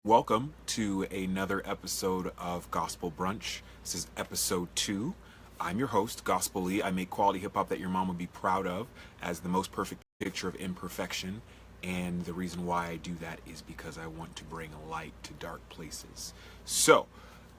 Welcome to another episode of Gospel Brunch. This is episode 2. I'm your host, Gospel E. I make quality hip hop that your mom would be proud of as the most perfect picture of imperfection. And the reason why I do that is because I want to bring light to dark places. So,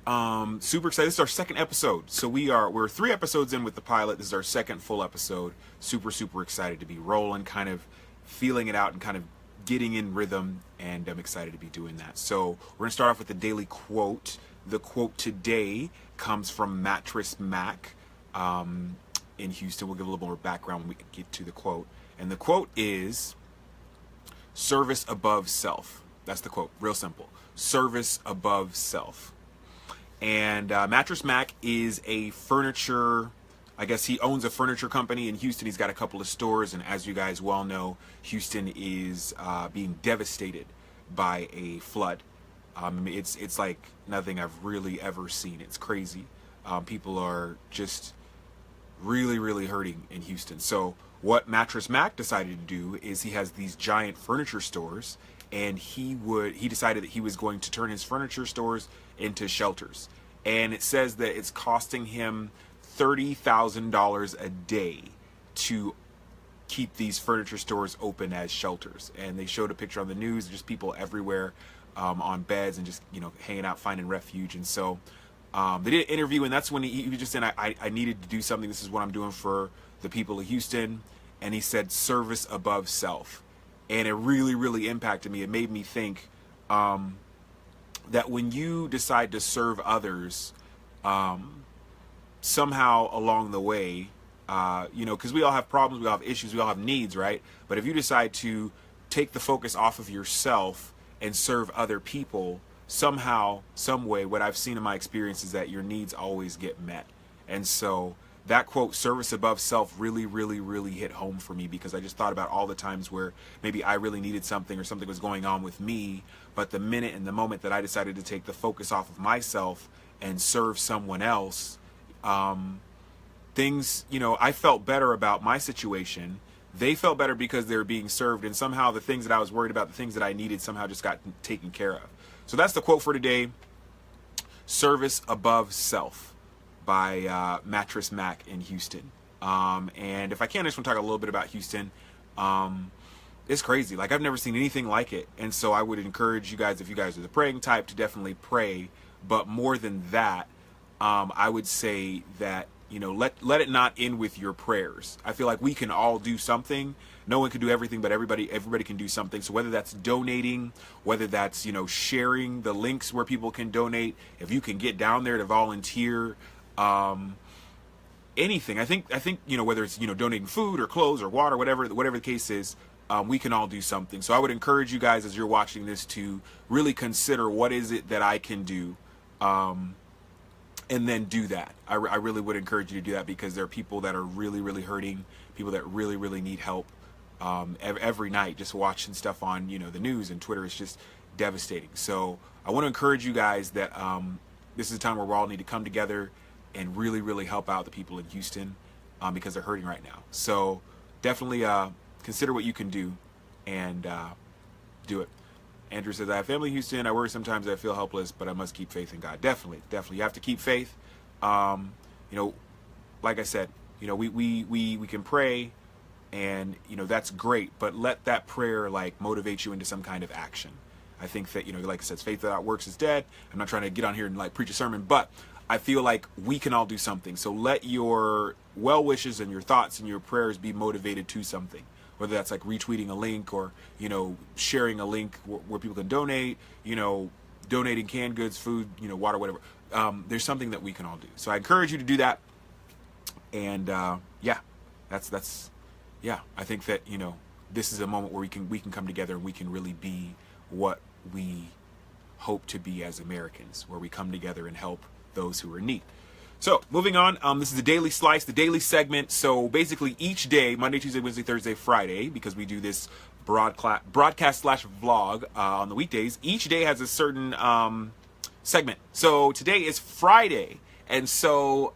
super excited. This is our second episode. So we're 3 episodes in with the pilot. This is our second full episode. Super excited to be rolling, kind of feeling it out and kind of getting in rhythm, and I'm excited to be doing that. So we're gonna start off with the daily quote. The quote today comes from Mattress Mack in Houston. We'll give a little more background when we get to the quote. And the quote is, service above self. That's the quote, real simple. Service above self. And Mattress Mack is a furniture, I guess he owns a furniture company in Houston. He's got a couple of stores, and as you guys well know, Houston is being devastated by a flood. It's like nothing I've really ever seen. It's crazy. People are just really hurting in Houston. So what Mattress Mack decided to do is he has these giant furniture stores, and he decided that he was going to turn his furniture stores into shelters. And it says that it's costing him $30,000 a day to keep these furniture stores open as shelters. And they showed a picture on the news, just people everywhere on beds and just, hanging out, finding refuge. And so they did an interview, and that's when he was just saying, I needed to do something. This is what I'm doing for the people of Houston. And he said, service above self. And it really impacted me. It made me think that when you decide to serve others, somehow along the way, because we all have problems, we all have issues, we all have needs, right? But if you decide to take the focus off of yourself and serve other people, somehow, some way, what I've seen in my experience is that your needs always get met. And so that quote, service above self, really hit home for me, because I just thought about all the times where maybe I really needed something or something was going on with me, but the minute and the moment that I decided to take the focus off of myself and serve someone else, things, I felt better about my situation. They felt better because they were being served, and somehow the things that I was worried about, the things that I needed, somehow just got taken care of. So that's the quote for today. Service above self by Mattress Mack in Houston. And if I can, I just want to talk a little bit about Houston. It's crazy. Like, I've never seen anything like it. And so I would encourage you guys, if you guys are the praying type, to definitely pray. But more than that, I would say that, let it not end with your prayers. I feel like we can all do something. No one can do everything, but everybody can do something. So whether that's donating, whether that's, sharing the links where people can donate, if you can get down there to volunteer, anything. I think, whether it's, donating food or clothes or water, whatever the case is, we can all do something. So I would encourage you guys, as you're watching this, to really consider, what is it that I can do? And then do that. I really would encourage you to do that, because there are people that are really hurting, people that really need help. Every night, just watching stuff on, the news and Twitter is just devastating. So I want to encourage you guys that this is a time where we all need to come together and really help out the people in Houston, because they're hurting right now. So definitely consider what you can do, and do it. Andrew says, I have family in Houston. I worry sometimes I feel helpless, but I must keep faith in God. Definitely. You have to keep faith. Like I said, we can pray, and, that's great, but let that prayer, motivate you into some kind of action. I think that, like I said, faith without works is dead. I'm not trying to get on here and preach a sermon, but I feel like we can all do something. So let your well wishes and your thoughts and your prayers be motivated to something. Whether that's retweeting a link, or, sharing a link where people can donate, donating canned goods, food, water, whatever. There's something that we can all do. So I encourage you to do that. And I think that, this is a moment where we can come together, and we can really be what we hope to be as Americans, where we come together and help those who are in need. So moving on, this is the Daily Slice, the daily segment. So basically each day, Monday, Tuesday, Wednesday, Thursday, Friday, because we do this broadcast/vlog on the weekdays, each day has a certain segment. So today is Friday. And so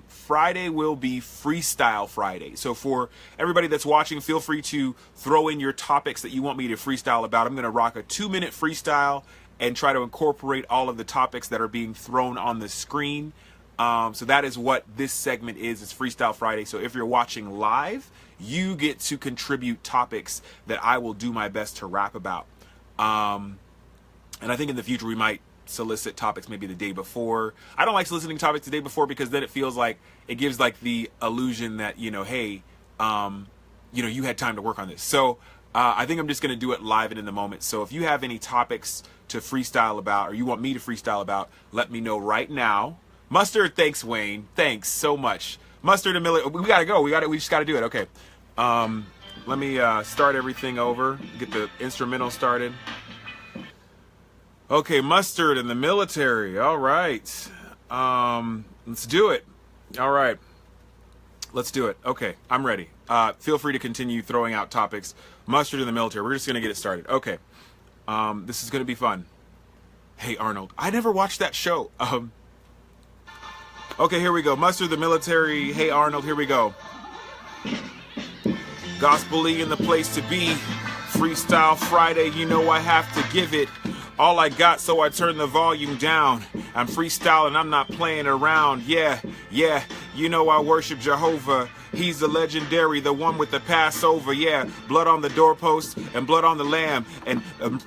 Friday will be Freestyle Friday. So for everybody that's watching, feel free to throw in your topics that you want me to freestyle about. I'm going to rock a 2-minute freestyle, and try to incorporate all of the topics that are being thrown on the screen. So that is what this segment is. It's Freestyle Friday. So if you're watching live, you get to contribute topics that I will do my best to rap about. And I think in the future we might solicit topics maybe the day before. I don't like soliciting topics the day before because then it feels like it gives like the illusion that, you know, hey, you know, you had time to work on this. So I think I'm just going to do it live and in the moment. So if you have any topics to freestyle about, or you want me to freestyle about, let me know right now. Mustard, thanks Wayne. Thanks so much. Mustard and Miller, we got to go. We just got to do it. Okay. Let me start everything over. Get the instrumental started. Okay, Mustard in the military. All right. Let's do it. All right. Let's do it. Okay, I'm ready. Feel free to continue throwing out topics. Mustard in the military. We're just going to get it started. Okay. This is going to be fun. Hey, Arnold. I never watched that show. Okay, here we go. Mustard the military. Hey, Arnold. Here we go. Gospel-y in the place to be. Freestyle Friday. You know I have to give it all I got, so I turn the volume down. I'm freestyling, I'm not playing around. Yeah, you know I worship Jehovah. He's the legendary, the one with the Passover. Yeah, blood on the doorpost and blood on the lamb. And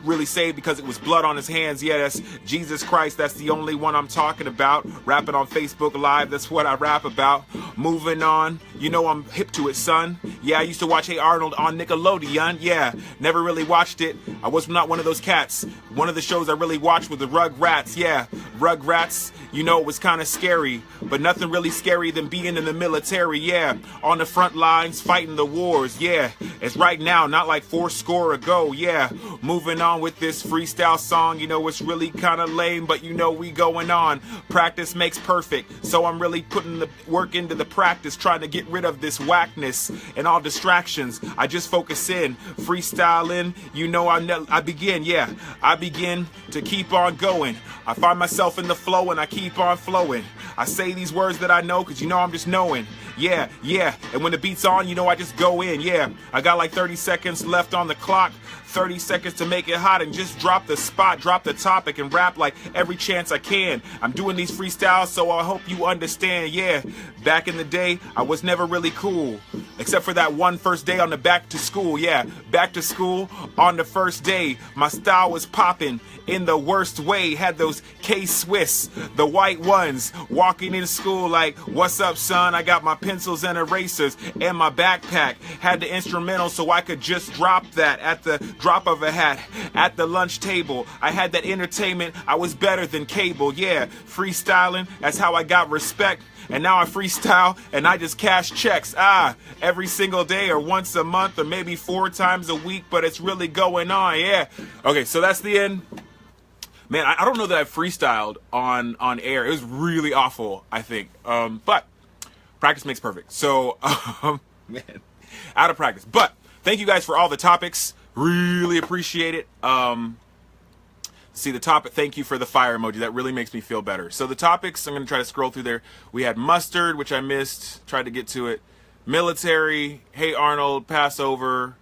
really saved because it was blood on his hands. Yeah, that's Jesus Christ. That's the only one I'm talking about. Rapping on Facebook Live, that's what I rap about. Moving on, you know I'm hip to it, son. Yeah, I used to watch Hey Arnold on Nickelodeon. Yeah, never really watched it. I was not one of those cats. One of the shows I really watched was the Rugrats. Yeah, Rugrats, you know, it was kind of scary. But nothing really scary than being in the military. Yeah, on the front lines fighting the wars. Yeah, it's right now, not like 4 ago. Yeah, moving on with this freestyle song. You know, it's really kind of lame, but you know we going on. Practice makes perfect, so I'm really putting the work into the practice, trying to get rid of this whackness and all distractions. I just focus in, freestyling. You know I begin to keep on going. I find myself in the flow and I keep on flowing. I say these words that I know because you know I'm just knowing. Yeah, and when the beat's on, you know I just go in. Yeah, I got like 30 seconds left on the clock. 30 seconds to make it hot and just drop the spot, drop the topic and rap like every chance I can. I'm doing these freestyles so I hope you understand. Yeah, back in the day I was never really cool, except for that one first day on the back to school. Yeah, back to school on the first day, my style was popping in the worst way. Had those K-Swiss, the white ones, walking in school like, what's up son? I got my pencils and erasers and my backpack. Had the instrumental so I could just drop that at the drop of a hat. At the lunch table, I had that entertainment. I was better than cable. Yeah, freestyling, that's how I got respect. And now I freestyle and I just cash checks. Every single day or once a month or maybe 4 times a week, but it's really going on. Yeah. Okay, so that's the end. Man, I don't know that I've freestyled on air. It was really awful, I think. But practice makes perfect. So, man, out of practice. But thank you guys for all the topics. Really appreciate it. See the topic. Thank you for the fire emoji. That really makes me feel better. So the topics, I'm going to try to scroll through there. We had mustard, which I missed. Tried to get to it. Military. Hey Arnold. Passover.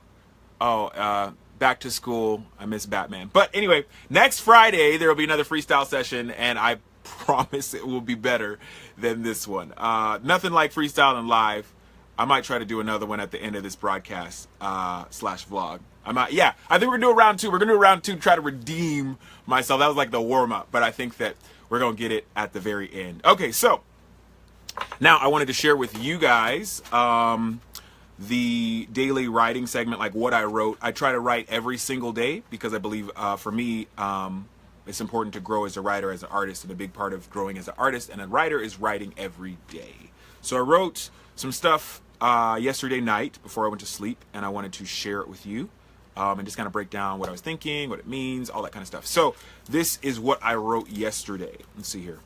Back to school. I miss Batman. But anyway, next Friday there will be another freestyle session, and I promise it will be better than this one. Nothing like freestyling live. I might try to do another one at the end of this broadcast / vlog. I think we're gonna do a round 2. We're gonna do a round 2 to try to redeem myself. That was like the warm-up, but I think that we're gonna get it at the very end. Okay, so now I wanted to share with you guys the daily writing segment, like what I wrote. I try to write every single day because I believe for me it's important to grow as a writer, as an artist, and a big part of growing as an artist and a writer is writing every day. So I wrote some stuff yesterday night before I went to sleep, and I wanted to share it with you and just kind of break down what I was thinking, what it means, all that kind of stuff. So this is what I wrote yesterday. Let's see here.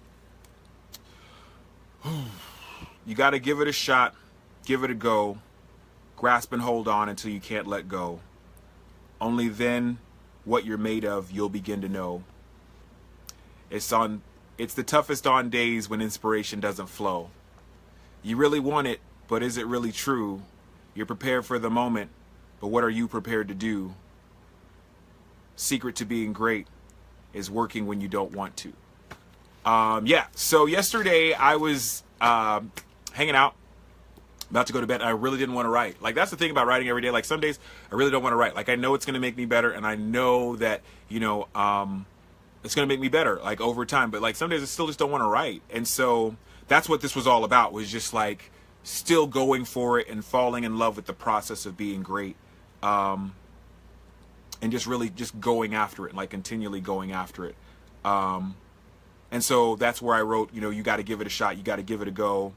You got to give it a shot, give it a go, grasp and hold on until you can't let go. Only then what you're made of you'll begin to know. It's the toughest on days when inspiration doesn't flow. You really want it, but is it really true? You're prepared for the moment, but what are you prepared to do? Secret to being great is working when you don't want to. Yeah, so yesterday I was hanging out, about to go to bed, and I really didn't want to write. Like, that's the thing about writing every day. Like, some days I really don't want to write. Like, I know it's going to make me better, and I know that, you know, it's going to make me better, like, over time. But, like, some days I still just don't want to write. And so that's what this was all about, was just, like, still going for it and falling in love with the process of being great. And just really just going after it, like, continually going after it. And so that's where I wrote, you know, you got to give it a shot. You got to give it a go.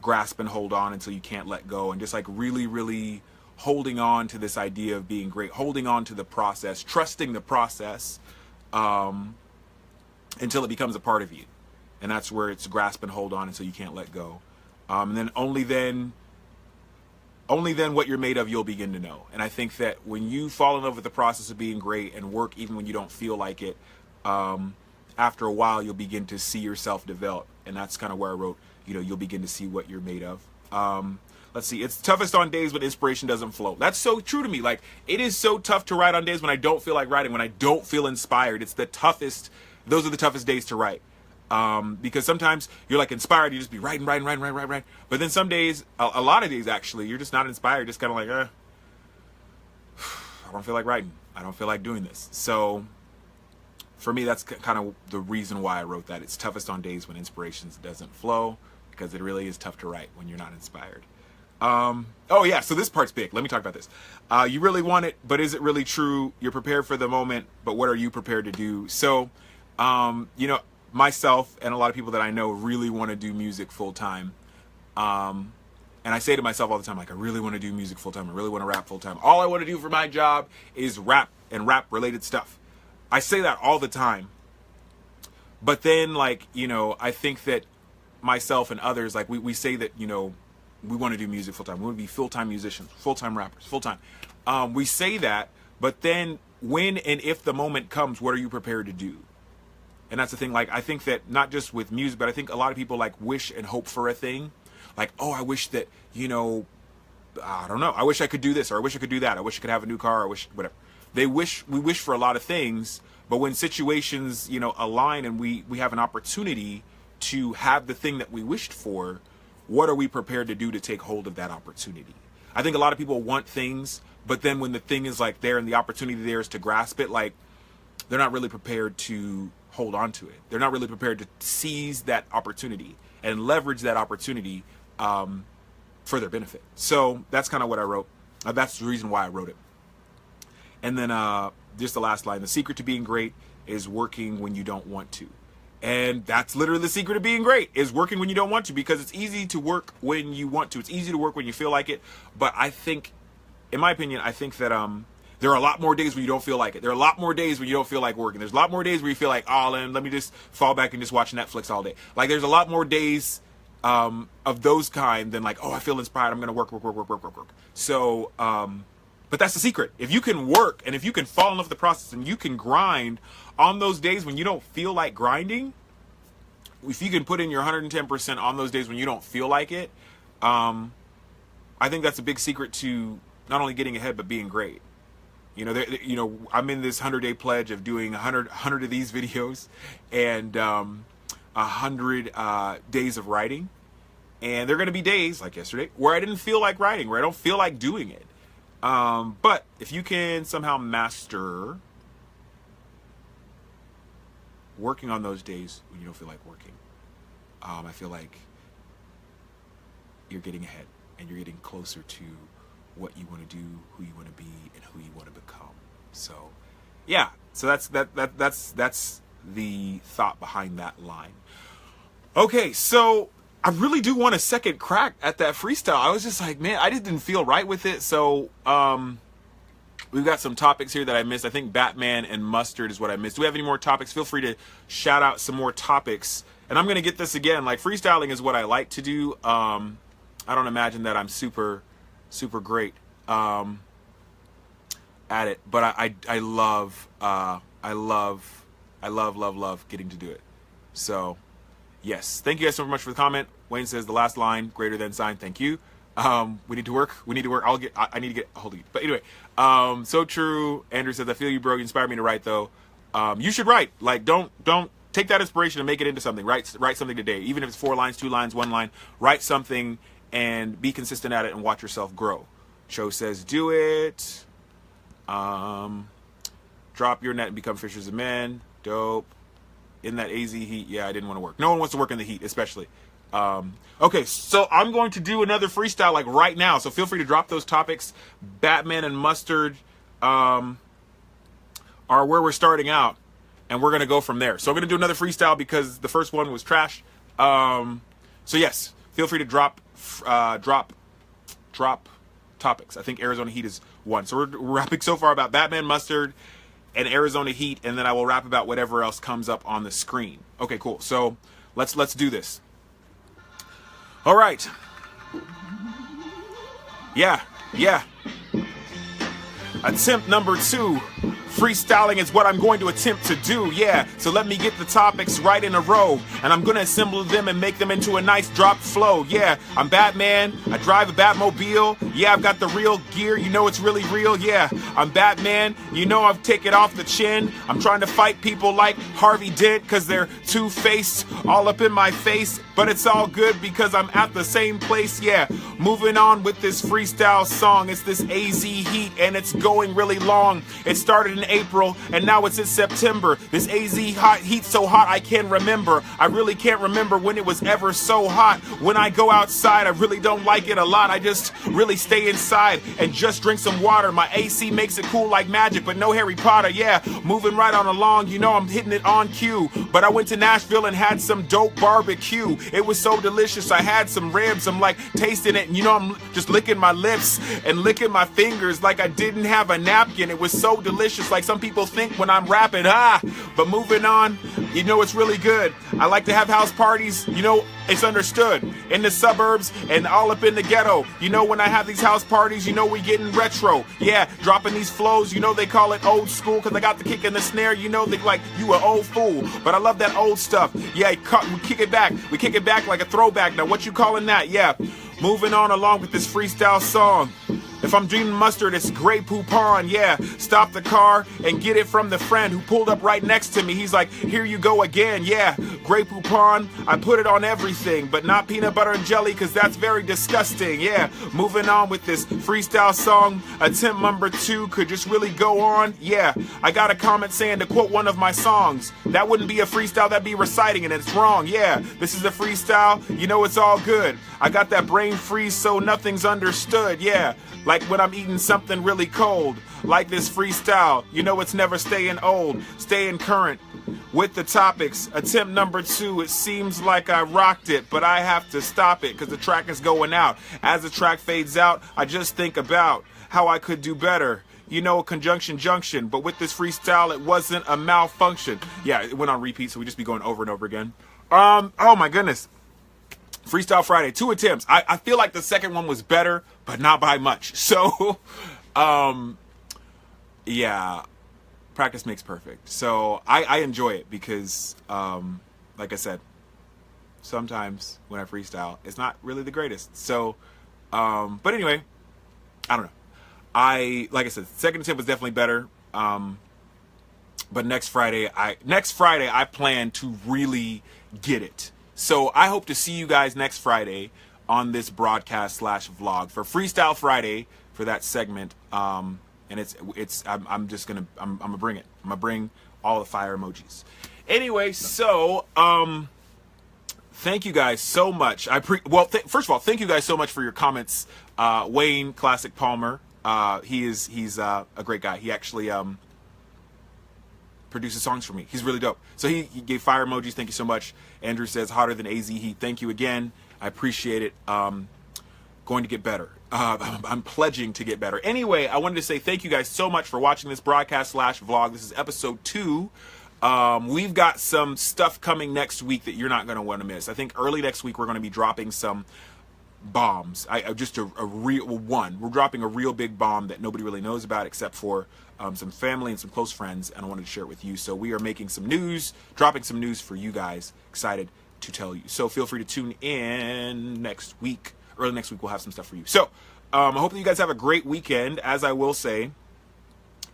Grasp and hold on until you can't let go. And just like really, really holding on to this idea of being great, holding on to the process, trusting the process until it becomes a part of you. And that's where it's grasp and hold on until you can't let go. And then only then what you're made of, you'll begin to know. And I think that when you fall in love with the process of being great and work even when you don't feel like it, after a while, you'll begin to see yourself develop. And that's kind of where I wrote, you know, you'll begin to see what you're made of. Let's see. It's toughest on days when inspiration doesn't flow. That's so true to me. Like, it is so tough to write on days when I don't feel like writing, when I don't feel inspired. It's the toughest. Those are the toughest days to write. Because sometimes you're like inspired. You just be writing. But then some days, a lot of days actually, you're just not inspired. Just kind of like, I don't feel like writing. I don't feel like doing this. So for me, that's kind of the reason why I wrote that. It's toughest on days when inspiration doesn't flow, because it really is tough to write when you're not inspired. Oh yeah, so this part's big. Let me talk about this. You really want it, but is it really true? You're prepared for the moment, but what are you prepared to do? So, you know, myself and a lot of people that I know really want to do music full time. And I say to myself all the time, like, I really want to do music full time. I really want to rap full time. All I want to do for my job is rap and rap related stuff. I say that all the time. But then, like, you know, I think that myself and others, like, we say that, you know, we want to do music full time. We want to be full-time musicians, full-time rappers, full-time. We say that, but then when and if the moment comes, what are you prepared to do? And that's the thing. Like, I think that not just with music, but I think a lot of people, like, wish and hope for a thing. Like, oh, I wish that, you know, I don't know. I wish I could do this, or I wish I could do that. I wish I could have a new car, or I wish whatever. We wish for a lot of things, but when situations, you know, align and we have an opportunity to have the thing that we wished for, what are we prepared to do to take hold of that opportunity? I think a lot of people want things, but then when the thing is like there and the opportunity there is to grasp it, like, they're not really prepared to hold on to it. They're not really prepared to seize that opportunity and leverage that opportunity for their benefit. So that's kind of what I wrote. That's the reason why I wrote it. And then just the last line, the secret to being great is working when you don't want to. And that's literally the secret of being great, is working when you don't want to, because it's easy to work when you want to. It's easy to work when you feel like it. But I think, in my opinion, I think that there are a lot more days when you don't feel like it. There are a lot more days when you don't feel like working. There's a lot more days where you feel like, oh, let me just fall back and just watch Netflix all day. Like, there's a lot more days of those kind than like, oh, I feel inspired, I'm going to work. So, but that's the secret. If you can work and if you can fall in love with the process and you can grind on those days when you don't feel like grinding, if you can put in your 110% on those days when you don't feel like it, I think that's a big secret to not only getting ahead, but being great. You know, I'm in this 100-day pledge of doing 100 of these videos and 100 days of writing. And there are going to be days, like yesterday, where I didn't feel like writing, where I don't feel like doing it. But if you can somehow master working on those days when you don't feel like working, I feel like you're getting ahead and you're getting closer to what you want to do, who you want to be, and who you want to become. So, yeah. So that's the thought behind that line. Okay, so I really do want a second crack at that freestyle. I was just like, man, I just didn't feel right with it. So, we've got some topics here that I missed. I think Batman and Mustard is what I missed. Do we have any more topics? Feel free to shout out some more topics. And I'm going to get this again. Like, freestyling is what I like to do. I don't imagine that I'm super great at it, but I love getting to do it. So yes, thank you guys so much for the comment. Wayne says the last line, greater than sign. Thank you. We need to work. I need to get a hold of you. But anyway, so true. Andrew says, I feel you, bro. You inspired me to write though. You should write. Like, don't take that inspiration and make it into something. Write something today, even if it's 4 lines, 2 lines, 1 line. Write something and be consistent at it and watch yourself grow. Cho says, do it. Drop your net and become fishers of men. Dope. In that AZ heat, yeah, I didn't want to work. No one wants to work in the heat, especially. Okay, so I'm going to do another freestyle like right now. So feel free to drop those topics. Batman and Mustard are where we're starting out, and we're gonna go from there. So I'm gonna do another freestyle because the first one was trash. So yes, feel free to drop topics. I think Arizona Heat is one. So we're rapping so far about Batman, Mustard, and Arizona Heat, and then I will rap about whatever else comes up on the screen. Okay, cool. So let's do this. All right. Yeah. Attempt number 2. Freestyling is what I'm going to attempt to do, yeah. So let me get the topics right in a row, and I'm gonna assemble them and make them into a nice drop flow, yeah. I'm Batman, I drive a Batmobile, yeah, I've got the real gear, you know it's really real, yeah. I'm Batman, you know I've taken off the chin. I'm trying to fight people like Harvey Dent, cause they're two-faced, all up in my face, but it's all good because I'm at the same place, yeah. Moving on with this freestyle song, it's this AZ Heat, and it's going really long. It started in April, and now it's in September. This AZ heat so hot I can't remember. I really can't remember when it was ever so hot. When I go outside, I really don't like it a lot. I just really stay inside and just drink some water. My AC makes it cool like magic, but no Harry Potter, yeah. Moving right on along, you know I'm hitting it on cue. But I went to Nashville and had some dope barbecue. It was so delicious. I had some ribs. I'm like tasting it, and you know I'm just licking my lips and licking my fingers like I didn't have a napkin. It was so delicious, like some people think when I'm rapping, but moving on, you know it's really good. I like to have house parties, you know, it's understood. In the suburbs and all up in the ghetto, you know when I have these house parties, you know we getting retro. Yeah, dropping these flows, you know they call it old school, cause I got the kick and the snare, you know they like, you an old fool. But I love that old stuff. Yeah, we kick it back. We kick it back like a throwback. Now what you calling that? Yeah, moving on along with this freestyle song. If I'm dreaming mustard, it's Grey Poupon, yeah. Stop the car and get it from the friend who pulled up right next to me. He's like, here you go again, yeah. Grey Poupon, I put it on everything, but not peanut butter and jelly, cause that's very disgusting, yeah. Moving on with this freestyle song, attempt number 2 could just really go on, yeah. I got a comment saying to quote one of my songs. That wouldn't be a freestyle, that'd be reciting, and it's wrong, yeah. This is a freestyle, you know it's all good. I got that brain freeze so nothing's understood, yeah. Like when I'm eating something really cold, like this freestyle, you know it's never staying old, staying current with the topics. Attempt number 2, it seems like I rocked it, but I have to stop it because the track is going out. As the track fades out, I just think about how I could do better. You know, conjunction junction, but with this freestyle, it wasn't a malfunction. Yeah, it went on repeat, so we just be going over and over again. Oh my goodness. Freestyle Friday, 2 attempts. I feel like the second one was better, but not by much. So, yeah, practice makes perfect. So I enjoy it because, like I said, sometimes when I freestyle, it's not really the greatest. So, but anyway, I don't know. Like I said, second attempt was definitely better. But next Friday I plan to really get it. So I hope to see you guys next Friday on this broadcast / vlog for Freestyle Friday for that segment. And I'm gonna bring it. I'm gonna bring all the fire emojis. Anyway, so thank you guys so much. First of all, thank you guys so much for your comments. Wayne Classic Palmer, he's a great guy. He actually produces songs for me. He's really dope. So he gave fire emojis. Thank you so much. Andrew says hotter than AZ Heat. Thank you again. I appreciate it. Going to get better. I'm pledging to get better. Anyway, I wanted to say thank you guys so much for watching this broadcast / vlog. This is episode 2. We've got some stuff coming next week that you're not going to want to miss. I think early next week we're going to be dropping some bombs. Just a real one. We're dropping a real big bomb that nobody really knows about except for some family and some close friends, and I wanted to share it with you. So we are making some news, dropping some news for you guys. Excited to tell you. So feel free to tune in next week. Early next week we'll have some stuff for you. So I hope that you guys have a great weekend. As I will say,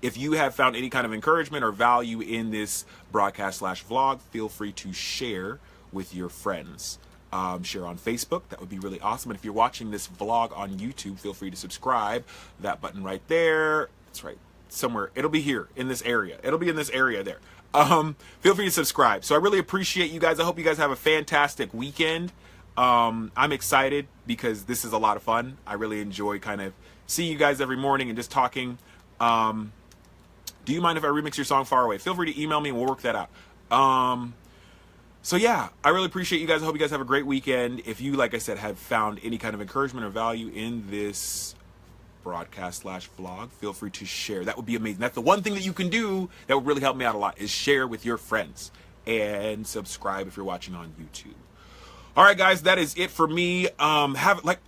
If you have found any kind of encouragement or value in this broadcast / vlog, feel free to share with your friends. Share on Facebook. That would be really awesome. And if you're watching this vlog on YouTube, feel free to subscribe. That button right there. That's right. Somewhere. It'll be here in this area. It'll be in this area there. Feel free to subscribe. So I really appreciate you guys. I hope you guys have a fantastic weekend. I'm excited because this is a lot of fun. I really enjoy kind of seeing you guys every morning and just talking. Do you mind if I remix your song Far Away? Feel free to email me and we'll work that out. So yeah, I really appreciate you guys. I hope you guys have a great weekend. If you, like I said, have found any kind of encouragement or value in this broadcast / vlog, feel free to share. That would be amazing. That's the one thing that you can do that would really help me out a lot, is share with your friends and subscribe if you're watching on YouTube. All right, guys, that is it for me. I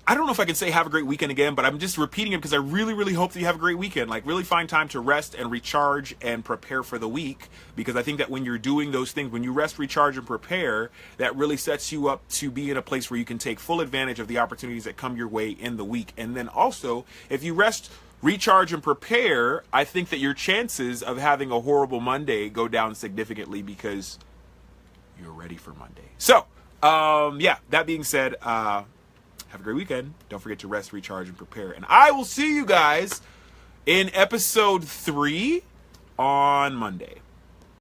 don't know if I can say have a great weekend again, but I'm just repeating it because I really, really hope that you have a great weekend. Like, really find time to rest and recharge and prepare for the week, because I think that when you're doing those things, when you rest, recharge, and prepare, that really sets you up to be in a place where you can take full advantage of the opportunities that come your way in the week. And then also, if you rest, recharge, and prepare, I think that your chances of having a horrible Monday go down significantly because you're ready for Monday. So, yeah, that being said, have a great weekend. Don't forget to rest, recharge, and prepare. And I will see you guys in episode 3 on Monday.